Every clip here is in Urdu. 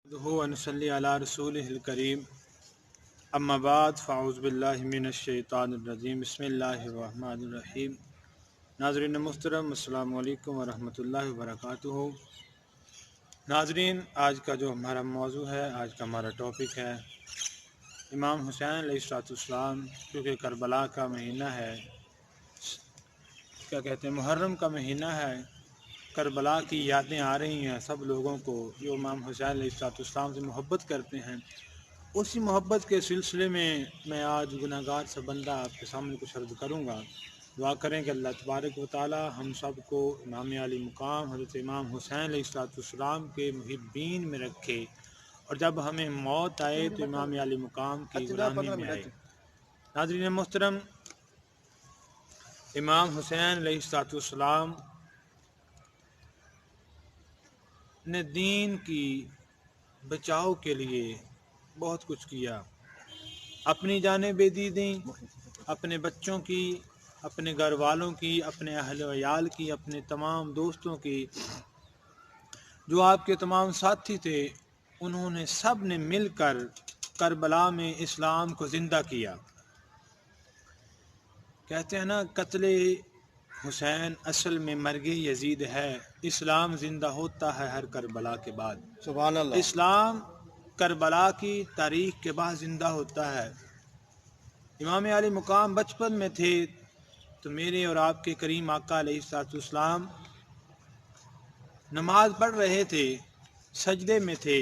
ونصلی علی رسولہ الکریم اما بعد فاعوذ باللہ من الشیطان الرجیم بسم اللہ الرحمن الرحیم۔ ناظرین محترم، السلام علیکم ورحمۃ اللہ وبرکاتہ۔ ناظرین، آج کا جو ہمارا موضوع ہے، آج کا ہمارا ٹاپک ہے امام حسین علیہ السلام، کیونکہ کربلا کا مہینہ ہے، کیا کہتے ہیں، محرم کا مہینہ ہے، کربلا کی یادیں آ رہی ہیں سب لوگوں کو جو امام حسین علیہ السلام سے محبت کرتے ہیں۔ اسی محبت کے سلسلے میں آج گناہ گار سے بندہ آپ کے سامنے کچھ عرض کروں گا۔ دعا کریں کہ اللہ تبارک و تعالی ہم سب کو امام علی مقام حضرت امام حسین علیہ السلام کے محبین میں رکھے، اور جب ہمیں موت آئے تو امام علی مقام کی غلامی میں آئے۔ ناظرین محترم، امام حسین علیہ السلام نے دین کی بچاؤ کے لیے بہت کچھ کیا، اپنی جانیں بے دی دیں، اپنے بچوں کی، اپنے گھر والوں کی، اپنے اہل و عیال کی، اپنے تمام دوستوں کی، جو آپ کے تمام ساتھی تھے، انہوں نے سب نے مل کر کربلا میں اسلام کو زندہ کیا۔ کہتے ہیں نا، قتل حسین اصل میں مرگ یزید ہے، اسلام زندہ ہوتا ہے ہر کربلا کے بعد۔ سبحان اللہ۔ اسلام کربلا کی تاریخ کے بعد زندہ ہوتا ہے۔ امام علی مقام بچپن میں تھے تو میرے اور آپ کے کریم آقا علیہ السلام نماز پڑھ رہے تھے، سجدے میں تھے،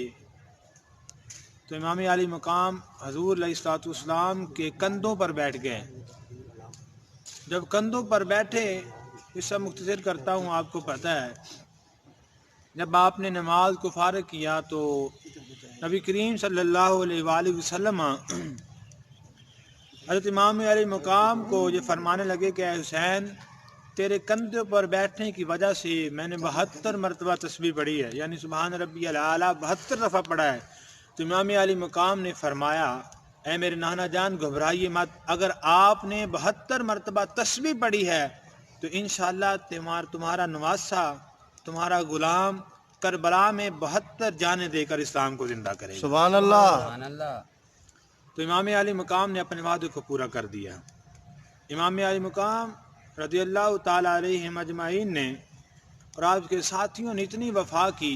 تو امام علی مقام حضور علیہ السلام کے کندھوں پر بیٹھ گئے۔ جب کندھوں پر بیٹھے، اس سے مختصر کرتا ہوں، آپ کو پتہ ہے، جب آپ نے نماز کو فارغ کیا تو نبی کریم صلی اللہ علیہ وآلہ وسلم حضرت امام علی مقام کو یہ فرمانے لگے کہ اے حسین، تیرے کندھوں پر بیٹھنے کی وجہ سے میں نے 72 مرتبہ تسبیح پڑھی ہے، یعنی سبحان ربی الاعلیٰ 72 دفعہ پڑھا ہے۔ تو امام علی مقام نے فرمایا، اے میرے نانا جان، گھبرائیے مت، اگر آپ نے 72 مرتبہ تسبیح پڑھی ہے تو انشاءاللہ تمہارا نواسہ، تمہارا غلام کربلا میں 72 جانیں دے کر اسلام کو زندہ کرے گا۔ سبحان اللہ۔ سبحان اللہ۔ تو امام علی مقام نے اپنے وعدے کو پورا کر دیا۔ امام علی مقام رضی اللہ تعالی علیہ مجمعین نے اور آپ کے ساتھیوں نے اتنی وفا کی،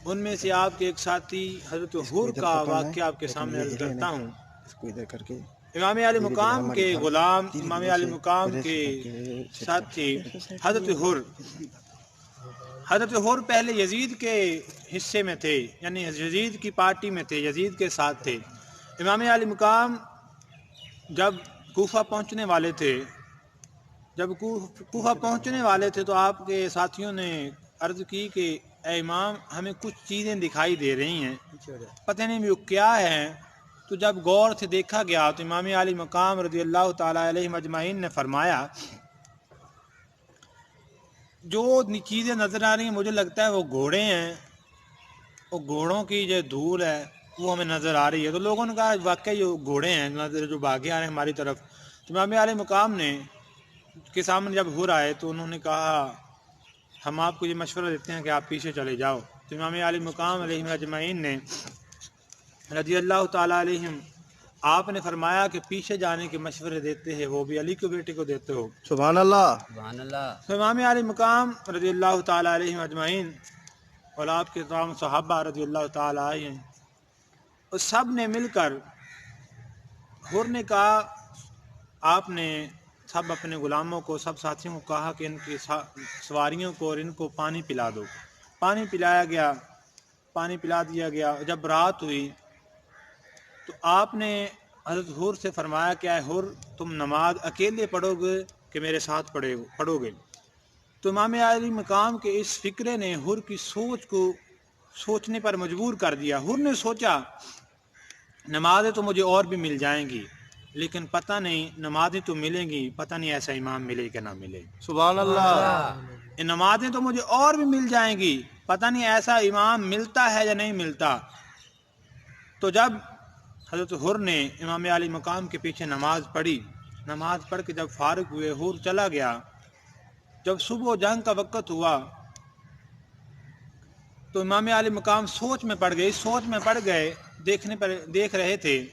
ان میں سے آپ کے ایک ساتھی حضرت حر کا واقعہ آپ کے سامنے عرض کرتا ہوں۔ اس کو ادھر کر کے امام علی مقام کے غلام، امام علی مقام کے ساتھی حضرت حر پہلے یزید کے حصے میں تھے، یعنی یزید کی پارٹی میں تھے، یزید کے ساتھ تھے۔ امام علی مقام جب کوفہ پہنچنے والے تھے تو آپ کے ساتھیوں نے عرض کی کہ اے امام، ہمیں کچھ چیزیں دکھائی دے رہی ہیں، پتہ نہیں وہ کیا ہے۔ تو جب غور سے دیکھا گیا تو امام علی مقام رضی اللہ تعالی علیہ مجمعین نے فرمایا، جو چیزیں نظر آ رہی ہیں مجھے لگتا ہے وہ گھوڑے ہیں، وہ گھوڑوں کی جو دھول ہے وہ ہمیں نظر آ رہی ہے۔ تو لوگوں نے کہا واقعی وہ گھوڑے ہیں جو بھاگے آ رہے ہیں ہماری طرف۔ تو امام علی مقام نے کے سامنے جب حر آئے تو انہوں نے کہا، ہم آپ کو یہ مشورہ دیتے ہیں کہ آپ پیچھے چلے جاؤ۔ تو امام علی مقام علیہ اجمعین نے رضی اللہ تعالیٰ علیہم، آپ نے فرمایا کہ پیچھے جانے کے مشورے دیتے ہیں وہ بھی علی کے بیٹے کو دیتے ہو۔ سبحان اللہ۔ سبحان اللہ۔ تو امام علی مقام رضی اللہ تعالیٰ علیہ اجمعین اور آپ کے تمام صحابہ رضی اللہ تعالیٰ علیہ، اور سب نے مل کر، حر نے کہا، آپ نے سب اپنے غلاموں کو، سب ساتھیوں کو کہا کہ ان کی سواریوں کو اور ان کو پانی پلا دو۔ پانی پلایا گیا، پانی پلا دیا گیا۔ جب رات ہوئی تو آپ نے حضرت حر سے فرمایا کہ اے حر، تم نماز اکیلے پڑھو گے کہ میرے ساتھ پڑھو گے؟ تو امام علی مقام کے اس فکرے نے حر کی سوچ کو سوچنے پر مجبور کر دیا۔ حر نے سوچا، نمازیں تو مجھے اور بھی مل جائیں گی، لیکن پتہ نہیں، نمازیں تو ملیں گی، پتہ نہیں ایسا امام ملے کہ نہ ملے۔ سبحان اللہ۔ یہ نمازیں تو مجھے اور بھی مل جائیں گی، پتہ نہیں ایسا امام ملتا ہے یا نہیں ملتا۔ تو جب حضرت حر نے امام علی مقام کے پیچھے نماز پڑھی، نماز پڑھ کے جب فارغ ہوئے، حر چلا گیا۔ جب صبح و جنگ کا وقت ہوا تو امام علی مقام سوچ میں پڑ گئے دیکھ رہے تھے.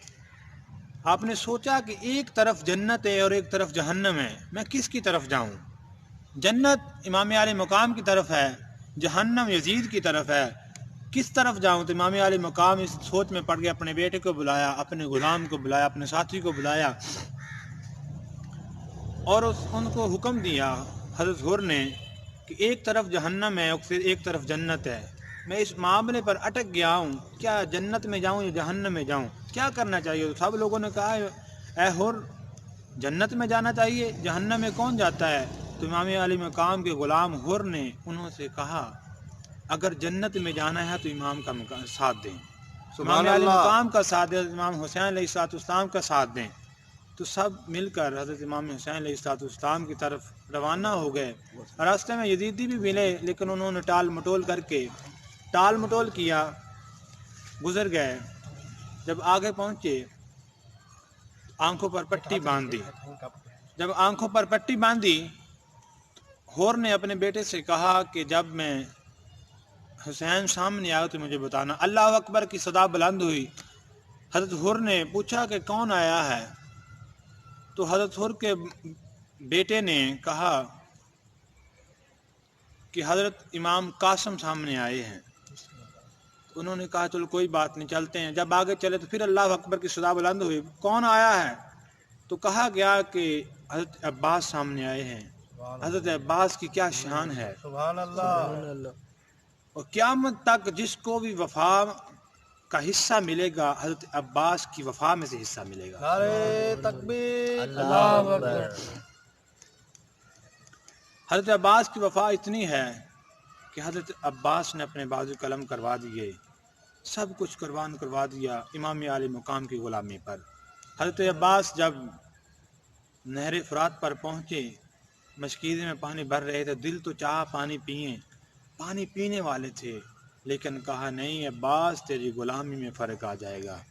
آپ نے سوچا کہ ایک طرف جنت ہے اور ایک طرف جہنم ہے، میں کس کی طرف جاؤں؟ جنت امام علی مقام کی طرف ہے، جہنم یزید کی طرف ہے، کس طرف جاؤں؟ تو امام علی مقام اس سوچ میں پڑ گئے. اپنے بیٹے کو بلایا، اپنے غلام کو بلایا، اپنے ساتھی کو بلایا اور ان کو حکم دیا حضرت حر نے کہ ایک طرف جہنم ہے اور پھر ایک طرف جنت ہے. میں اس معاملے پر اٹک گیا ہوں، کیا جنت میں جاؤں یا جہنم میں جاؤں، کیا کرنا چاہیے؟ تو سب لوگوں نے کہا اے حر، جنت میں جانا چاہیے، جہنم میں کون جاتا ہے؟ تو امام علی مقام کے غلام حر نے انہوں سے کہا اگر جنت میں جانا ہے تو امام کا ساتھ دیں، امام علی مقام کا ساتھ دیں، امام حسین علیہ السلام کا ساتھ دیں. تو سب مل کر حضرت امام حسین علیہ السلام کی طرف روانہ ہو گئے. راستے میں یزیدی بھی ملے لیکن انہوں نے ٹال مٹول کیا، گزر گئے. جب آگے پہنچے آنکھوں پر پٹی باندھی. حور نے اپنے بیٹے سے کہا کہ جب میں حسین سامنے آیا تو مجھے بتانا. اللہ اکبر کی صدا بلند ہوئی. حضرت حر نے پوچھا کہ کون آیا ہے؟ تو حضرت حر کے بیٹے نے کہا کہ حضرت امام قاسم سامنے آئے ہیں. انہوں نے کہا چلو کوئی بات نہیں، چلتے ہیں. جب آگے چلے تو پھر اللہ اکبر کی صدا بلند ہوئی. کون آیا ہے؟ تو کہا گیا کہ حضرت عباس سامنے آئے ہیں. حضرت عباس کی کیا شان ہے، سبحان اللہ. اور قیامت تک جس کو بھی وفا کا حصہ ملے گا حضرت عباس کی وفا میں سے حصہ ملے گا. نعرہ تکبیر، اللہ اکبر. حضرت عباس کی وفا اتنی ہے کہ حضرت عباس نے اپنے بازو قلم کروا دیے، سب کچھ قربان کروا دیا امام علی مقام کی غلامی پر. حضرت عباس جب نہر فرات پر پہنچے، مشکیزے میں پانی بھر رہے تھے، دل تو چاہا پانی پئیں، پانی پینے والے تھے، لیکن کہا نہیں عباس تیری غلامی میں فرق آ جائے گا،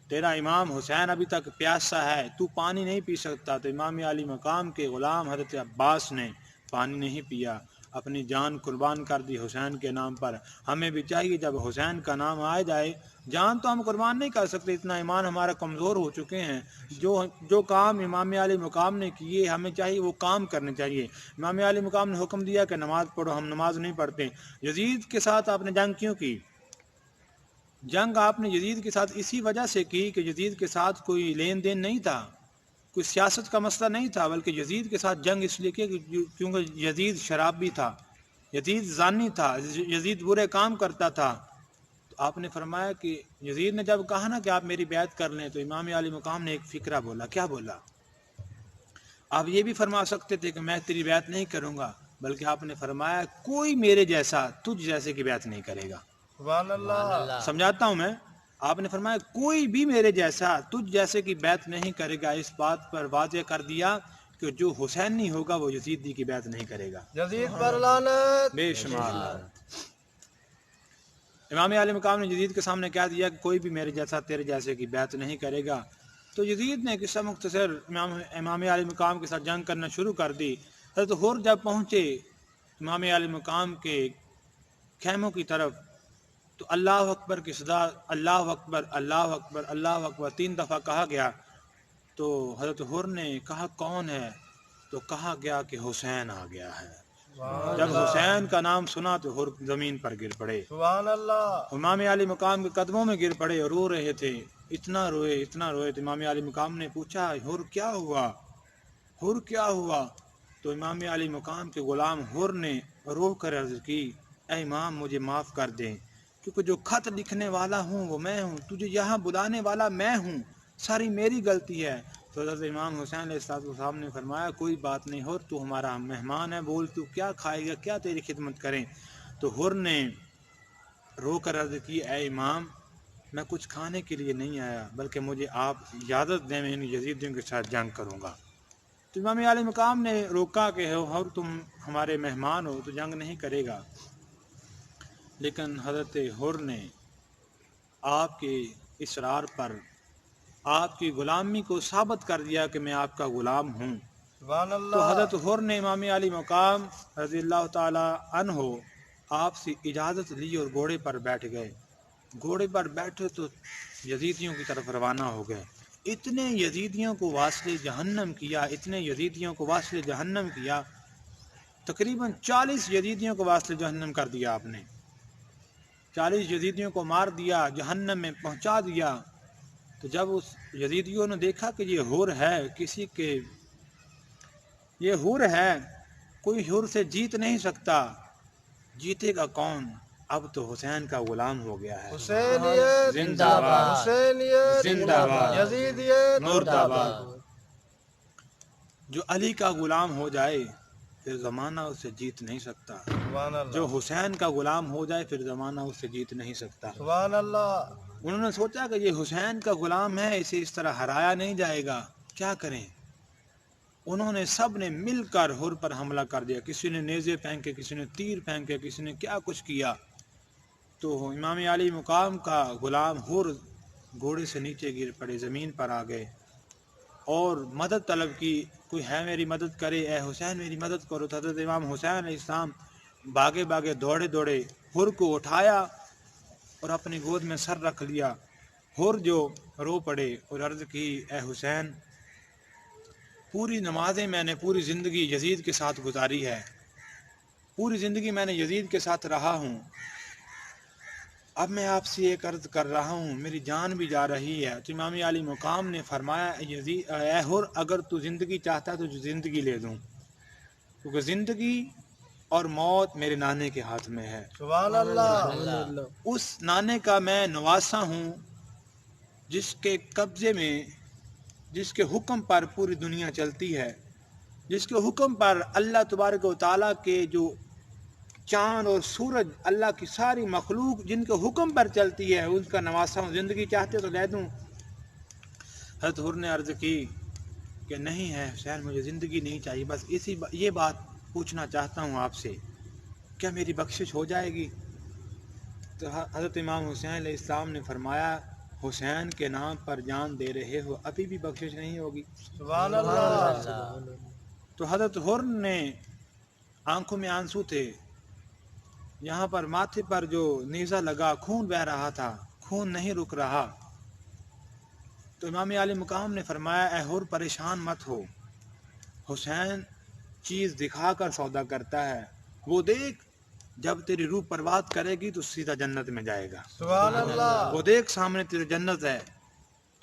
تیرا امام حسین ابھی تک پیاسا ہے، تو پانی نہیں پی سکتا. تو امام علی مقام کے غلام حضرت عباس نے پانی نہیں پیا، اپنی جان قربان کر دی حسین کے نام پر. ہمیں بھی چاہیے جب حسین کا نام آ جائے، جان تو ہم قربان نہیں کر سکتے، اتنا ایمان ہمارا کمزور ہو چکے ہیں. جو کام امام علی مقام نے کیے ہمیں چاہیے وہ کام کرنے چاہیے. امام علی مقام نے حکم دیا کہ نماز پڑھو، ہم نماز نہیں پڑھتے. یزید کے ساتھ آپ نے جنگ کیوں کی؟ جنگ آپ نے یزید کے ساتھ اسی وجہ سے کی کہ یزید کے ساتھ کوئی لین دین نہیں تھا، کوئی سیاست کا مسئلہ نہیں تھا، بلکہ یزید کے ساتھ جنگ اس لیے کی کیونکہ یزید شرابی تھا، یزید زانی تھا، یزید برے کام کرتا تھا. تو آپ نے فرمایا کہ یزید نے جب کہا نا کہ آپ میری بیعت کر لیں، تو امام علی مقام نے ایک فکرہ بولا. کیا بولا؟ آپ یہ بھی فرما سکتے تھے کہ میں تیری بیعت نہیں کروں گا، بلکہ آپ نے فرمایا کوئی میرے جیسا تجھ جیسے کی بیعت نہیں کرے گا. سبحان اللہ. سمجھاتا ہوں میں. آپ نے فرمایا کوئی بھی میرے جیسا تجھ جیسے کی بیعت نہیں کرے گا. اس بات پر واضح کر دیا کہ جو حسین نہیں ہوگا وہ یزیدی کی بیعت نہیں کرے گا. یزید پر لعنت. بے شمار. امام علی مقام نے یزید کے سامنے کہہ دیا کہ کوئی بھی میرے جیسا تیرے جیسے کی بیعت نہیں کرے گا. تو یزید نے قصہ مختصر امام علی مقام کے ساتھ جنگ کرنا شروع کر دی. حضرت حر جب پہنچے امام علی مقام کے خیموں کی طرف تو اللہ اکبر کی صدا، اللہ اکبر اللہ اکبر اللہ اکبر 3 دفعہ کہا گیا. تو حضرت حر نے کہا کون ہے؟ تو کہا گیا کہ حسین آ گیا ہے. جب حسین کا نام سنا تو حر زمین پر گر پڑے. سبحان اللہ. امام علی مقام کے قدموں میں گر پڑے اور رو رہے تھے. اتنا روئے تو امام علی مقام نے پوچھا حر کیا ہوا، حر کیا ہوا؟ تو امام علی مقام کے غلام حر نے رو کر عرض کی اے امام مجھے معاف کر دیں، کیونکہ جو خط لکھنے والا ہوں وہ میں ہوں، تجھے یہاں بلانے والا میں ہوں، ساری میری غلطی ہے. تو حضرت امام حسین علیہ السلام نے فرمایا کوئی بات نہیں حر، تو ہمارا مہمان ہے، بول تو کیا کھائے گا، کیا تیری خدمت کریں؟ تو حر نے رو کر عرض کی اے امام میں کچھ کھانے کے لیے نہیں آیا، بلکہ مجھے آپ اجازت دیں میں ان یزیدیوں کے ساتھ جنگ کروں گا. تو امام علی مقام نے روکا کہ حر تم ہمارے مہمان ہو تو جنگ نہیں کرے گا. لیکن حضرت حر نے آپ کے اصرار پر آپ کی غلامی کو ثابت کر دیا کہ میں آپ کا غلام ہوں. سبحان اللہ. تو حضرت حر نے امام علی مقام رضی اللہ تعالی عنہ آپ سے اجازت لی اور گھوڑے پر بیٹھ گئے۔ گھوڑے پر بیٹھے تو یزیدیوں کی طرف روانہ ہو گئے۔ اتنے یزیدیوں کو واصل جہنم کیا، اتنے یزیدیوں کو واصل جہنم کیا، تقریباً 40 یزیدیوں کو واصل جہنم کر دیا آپ نے۔ 40 یزیدیوں کو مار دیا، جہنم میں پہنچا دیا۔ تو جب اس یزیدیوں نے دیکھا کہ یہ حور ہے، کسی کے یہ حور ہے، کوئی حور سے جیت نہیں سکتا، جیتے گا کون؟ اب تو حسین کا غلام ہو گیا ہے۔ حسینیت زندہ باد، حسینیت زندہ باد، یزیدیت مرد آباد۔ جو علی کا غلام ہو جائے پھر زمانہ اسے جیت نہیں سکتا، سبحان اللہ جو حسین کا غلام ہو جائے پھر زمانہ اسے جیت نہیں سکتا۔ سبحان اللہ انہوں نے سوچا کہ یہ حسین کا غلام ہے، اسے اس طرح ہرایا نہیں جائے گا، کیا کریں؟ انہوں نے سب نے مل کر حر پر حملہ کر دیا، کسی نے نیزے پھینکے، کسی نے تیر پھینکے، کسی نے کیا کچھ کیا۔ تو امام علی مقام کا غلام حر گھوڑے سے نیچے گر پڑے، زمین پر آ گئے اور مدد طلب کی، کوئی ہے میری مدد کرے، اے حسین میری مدد کرو۔ تو حضرت امام حسین علیہ السلام بھاگے بھاگے دوڑے دوڑے حر کو اٹھایا اور اپنی گود میں سر رکھ لیا۔ حر جو رو پڑے اور عرض کی، اے حسین، پوری نمازیں میں نے پوری زندگی یزید کے ساتھ گزاری ہے، پوری زندگی میں نے یزید کے ساتھ رہا ہوں، اب میں آپ سے ایک عرض کر رہا ہوں، میری جان بھی جا رہی ہے۔ تو امام علی مقام نے فرمایا، اے حر، اگر تو زندگی چاہتا ہے تو زندگی لے دوں، کیونکہ زندگی اور موت میرے نانے کے ہاتھ میں ہے۔ سبحان اللہ اس نانے کا میں نواسا ہوں جس کے قبضے میں، جس کے حکم پر پوری دنیا چلتی ہے، جس کے حکم پر اللہ تبارک و تعالیٰ کے جو چاند اور سورج، اللہ کی ساری مخلوق جن کے حکم پر چلتی ہے، ان کا نواسا ہوں، زندگی چاہتے تو لے دوں۔ حضرت حر نے عرض کی کہ نہیں ہے حسین، مجھے زندگی نہیں چاہیے، بس یہ بات پوچھنا چاہتا ہوں آپ سے، کیا میری بخشش ہو جائے گی؟ تو حضرت امام حسین علیہ السلام نے فرمایا، حسین کے نام پر جان دے رہے ہو، ابھی بھی بخشش نہیں ہوگی۔ سبحان اللہ تو حضرت حر نے، آنکھوں میں آنسو تھے، یہاں پر ماتھے پر جو نیزہ لگا خون بہہ رہا تھا، خون نہیں رک رہا۔ تو امام علی مقام نے فرمایا، اے حر پریشان مت ہو، حسین چیز دکھا کر سودا کرتا ہے، وہ دیکھ جب تیری روح پرواز کرے گی تو سیدھا جنت میں جائے گا، سبحان اللہ وہ دیکھ سامنے تیرے جنت ہے،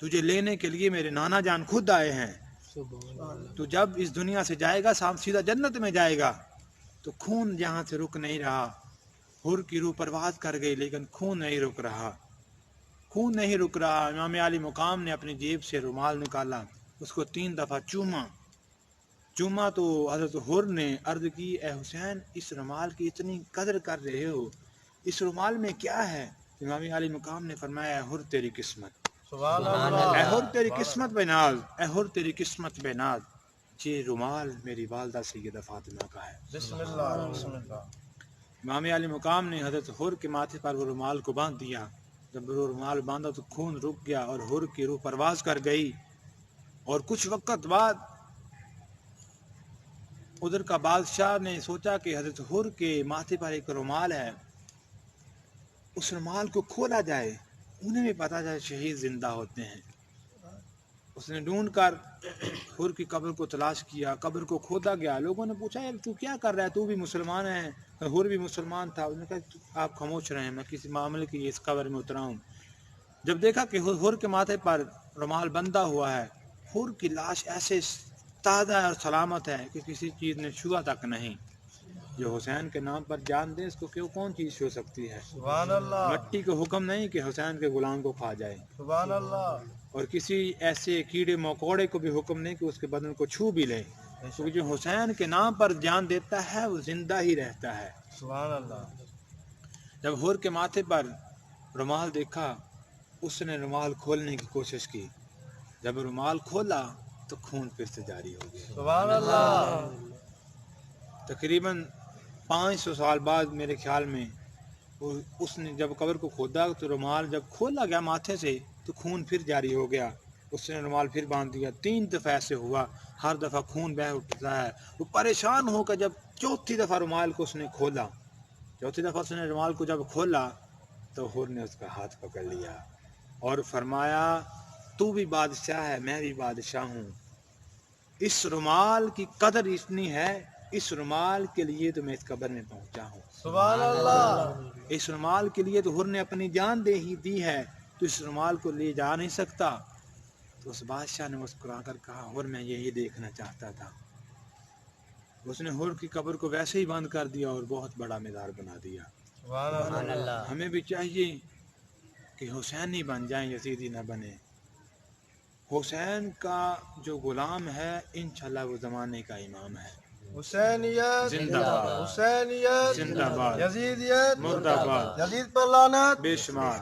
تجھے لینے کے لیے میرے نانا جان خود آئے ہیں، تو جب اس دنیا سے جائے گا سیدھا جنت میں جائے گا۔ تو خون یہاں سے رک نہیں رہا، حر کی روح پرواز کر گئی لیکن خون نہیں رک رہا، خون نہیں رک رہا۔ امام علی مقام نے اپنی جیب سے رومال نکالا، اس کو 3 دفعہ چوما تو حضرت حر نے عرض کی، اے حسین، اس رومال کی اتنی قدر کر رہے ہو، اس رومال میں کیا ہے؟ امام علی مقام نے فرمایا، اے حر تیری قسمت، سبحان اے اللہ حر تیری قسمت بے ناز، اے حر تیری قسمت بے ناز، یہ رومال میری والدہ سیدہ فاطمہ کا ہے۔ بسم اللہ بسم اللہ امام علی مقام نے حضرت حر کے ماتھے پر وہ رومال کو باندھ دیا، جب وہ رومال باندھا تو خون رک گیا اور حر کی روح پرواز کر گئی۔ اور کچھ وقت بعد ادھر کا بادشاہ نے سوچا کہ حضرت حر کے ماتھے پر ایک رومال ہے، اس رومال کو کھولا جائے، انہیں بھی پتا جائے شہید زندہ ہوتے ہیں۔ اس نے ڈھونڈ کر حر کی قبر کو تلاش کیا، قبر کو کھودا گیا، لوگوں نے پوچھا، یار تو کیا کر رہا ہے، تو بھی مسلمان ہے؟ حر بھی مسلمان تھا۔ انہوں نے کہا، آپ خاموش رہیں، میں کسی معاملے کی اس قبر میں اترا ہوں۔ جب دیکھا کہ حر کے ماتھے پر رومال بندھا ہوا ہے، حر کی لاش ایسے تازہ اور سلامت ہے کہ کسی چیز نے چھوا تک نہیں۔ جو حسین کے نام پر جان دے، اس کو کون چیز چھو سکتی ہے؟ سبحان اللہ مٹی کو حکم نہیں کہ حسین کے غلام کو کھا جائے، سبحان اللہ اور کسی ایسے کیڑے مکوڑے کو بھی حکم نہیں کہ اس کے بدن کو چھو بھی لے، کیونکہ جو حسین کے نام پر جان دیتا ہے وہ زندہ ہی رہتا ہے۔ سبحان اللہ جب حر کے ماتھے پر رومال دیکھا، اس نے رومال کھولنے کی کوشش کی، جب رومال کھولا تو خون پھر سے جاری ہو گیا۔ سبحان اللہ تقریباً 500 سال بعد میرے خیال میں اس نے جب قبر کو کھودا تو رومال جب کھولا گیا ماتھے سے تو خون پھر جاری ہو گیا، اس نے رومال پھر باندھ دیا۔ 3 دفعہ ایسے ہوا، ہر دفعہ خون بہہ اٹھتا ہے۔ وہ پریشان ہو کر جب 4تھی دفعہ رومال کو اس نے کھولا چوتھی دفعہ اس نے رومال کو جب کھولا تو حور نے اس کا ہاتھ پکڑ لیا اور فرمایا تو بھی بادشاہ ہے میں بھی بادشاہ ہوں، اس رومال کی قدر اتنی ہے، اس رومال کے لیے تو میں اس قبر میں پہنچا ہوں، سبحان اللہ، اس رومال کے لیے تو حور نے اپنی جان دے ہی دی ہے، تو اس رومال کو لے جا نہیں سکتا۔ تو اس بادشاہ نے مسکرا کر کہا حور میں یہی دیکھنا چاہتا تھا۔ اس نے حور کی قبر کو ویسے ہی بند کر دیا اور بہت بڑا مزار بنا دیا۔ سبحان اللہ، ہمیں بھی چاہیے کہ حسینی بن جائیں، یزیدی نہ بنے۔ حسین کا جو غلام ہے انشاءاللہ وہ زمانے کا امام ہے۔ حسینیت زندہ باد، حسینیت زندہ باد، یزیدیت مردہ باد، یزید پر لعنت بے شمار۔